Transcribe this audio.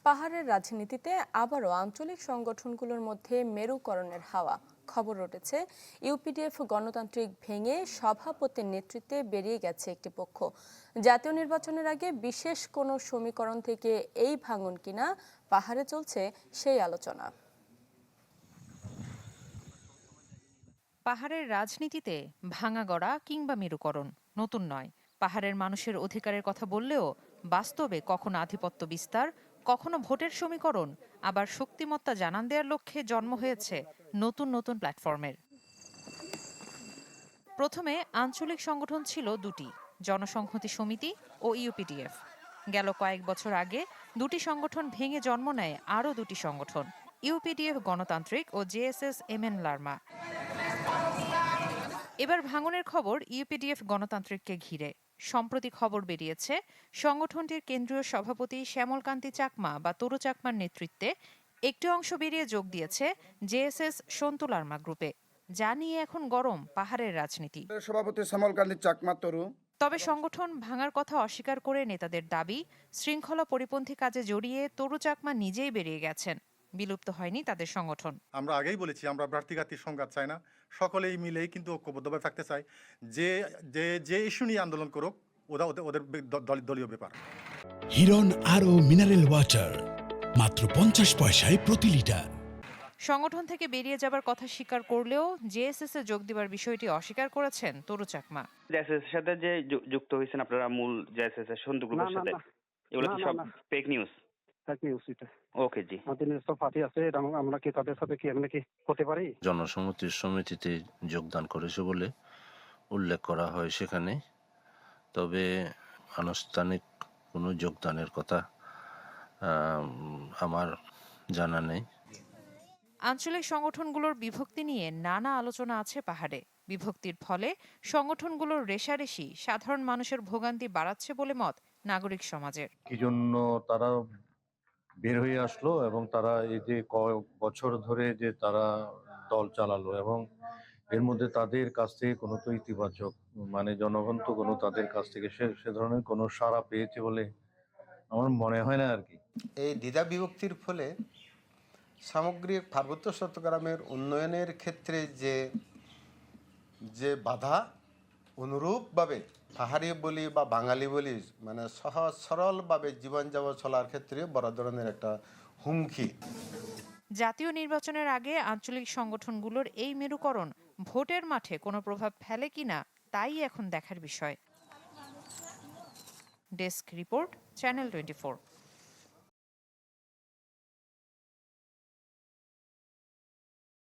পাহাড়ের রাজনীতিতে আবারও আঞ্চলিক সংগঠনগুলোর মধ্যে মেরুকরণের হাওয়া। খবর উঠেছে ইউপিডিএফ গণতান্ত্রিক ভেঙে সভাপতির নেতৃত্বে বেরিয়ে গেছে একটি পক্ষ। জাতীয় নির্বাচনের আগে বিশেষ কোনো সমীকরণ থেকে এই ভাঙন কিনা পাহাড়ে চলছে সেই আলোচনা। পাহাড়ের রাজনীতিতে ভাঙাগড়া কিংবা মেরুকরণ নতুন নয়। পাহাড়ের মানুষের অধিকারের কথা বললেও বাস্তবে কখনো আধিপত্য বিস্তার, কখনো ভোটের সমীকরণ, আবার শক্তিমত্তা জানান দেওয়ার লক্ষ্যে জন্ম হয়েছে নতুন নতুন প্ল্যাটফর্মের। প্রথমে আঞ্চলিক সংগঠন ছিল দুটি, জনসংহতি সমিতি ও ইউপিডিএফ। গেল কয়েক বছর আগে দুটি সংগঠন ভেঙে জন্ম নেয় আরও দুটি সংগঠন, ইউপিডিএফ গণতান্ত্রিক ও জেএসএস এমএন লারমা। এবার ভাঙনের খবর ইউপিডিএফ গণতান্ত্রিককে ঘিরে। সম্প্রতি খবর বেরিয়েছে সংগঠনটির কেন্দ্রীয় সভাপতি শ্যামলকান্তি চাকমা বা তরু চাকমার নেতৃত্বে একটি অংশ বেরিয়ে যোগ দিয়েছে জেএসএস সন্তু লারমা গ্রুপে, যা নিয়ে এখন গরম পাহাড়ের রাজনীতি। সভাপতি শ্যামলকান্তি চাকমা তরু। তবে সংগঠন ভাঙার কথা অস্বীকার করে নেতাদের দাবি, শৃঙ্খলা পরিপন্থী কাজে জড়িয়ে তরু চাকমা নিজেই বেরিয়ে গেছেন, বিলুপ্ত হয়নি তাদের সংগঠন। আমরা আগেই বলেছি আমরা প্রার্থীঘাতীর সংঘাত চাই না, সকলেই মিলেই কিন্তু ঐক্যবদ্ধভাবে থাকতে চাই। যে যে যে ইস্যু নিয়ে আন্দোলন করুক ওদের দলীয় ব্যাপার। হিরন আরও মিনারেল ওয়াটার মাত্র 50 পয়সায় প্রতি লিটার। সংগঠন থেকে বেরিয়ে যাবার কথা স্বীকার করলেও জেএসএস এ যোগ দেবার বিষয়টি অস্বীকার করেছেন তরু চাকমা। জেএসএস এর সাথে যে যুক্ত হয়েছেন আপনারা মূল জেএসএস এর সন্তু গ্রুপের সাথে, এগুলো কি সব ফেক নিউজ? ফেক নিউজ এটা। ওকে জি। আমাদের সব পার্টি আছে, আমরা কি তাদের সাথে কি আমরা কি হতে পারি? জনসংহতির সমিতিতে যোগদান করেছে বলে উল্লেখ করা হয় সেখানে, তবে আনুষ্ঠানিক কোনো যোগদানের কথা আমার জানা নেই। আঞ্চলিক সংগঠনগুলোর বিভক্তি নিয়ে নানা আলোচনা আছে পাহাড়ে। বিভক্তির ফলে সংগঠনগুলোর রেষারেষি সাধারণ মানুষের ভোগান্তি বাড়াচ্ছে বলে মত নাগরিক সমাজের। কি জন্য তারা বের হয়ে আসলো এবং তারা এই যে কয়েক বছর ধরে যে তারা দল চালালো এবং এর মধ্যে তাদের কাছ থেকে কোনো তো ইতিবাচক মানে জনগণ তো কোনো তাদের কাছ থেকে সে ধরনের কোনো সাড়া পেয়েছে বলে আমার মনে হয় না আর কি। এই দ্বিধা বিভক্তির ফলে সামগ্রিক পার্বত্য চট্টগ্রামের উন্নয়নের ক্ষেত্রে যে বাধা, অনুরূপভাবে পাহাড়ি বলি বা বাঙালি বলি মানে সহজ সরলভাবে জীবনযাপন চলার ক্ষেত্রে বড় ধরনের একটা হুমকি। জাতীয় নির্বাচনের আগে আঞ্চলিক সংগঠনগুলোর এই মেরুকরণ ভোটের মাঠে কোনো প্রভাব ফেলে কিনা তাই এখন দেখার বিষয়। Desk report, channel 24।